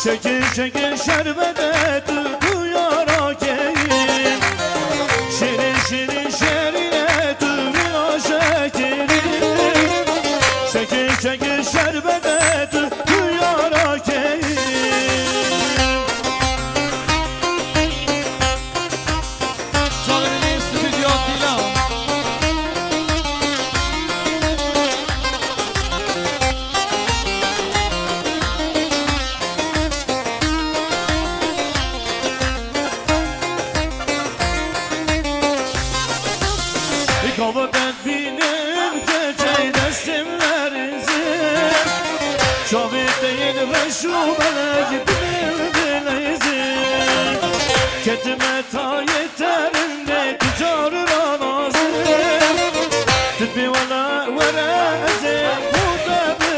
Şekil şekil şerbete duyara gelin. Şirin şirin şerine duyara şekerim. Şekil şekil şerbete duyara gelin. Çalın stüdyo Atilla. Kavadet benim gece destimlerinizi. Şabit değil ve şu belek bildiğinizi. Ketime ta yeterin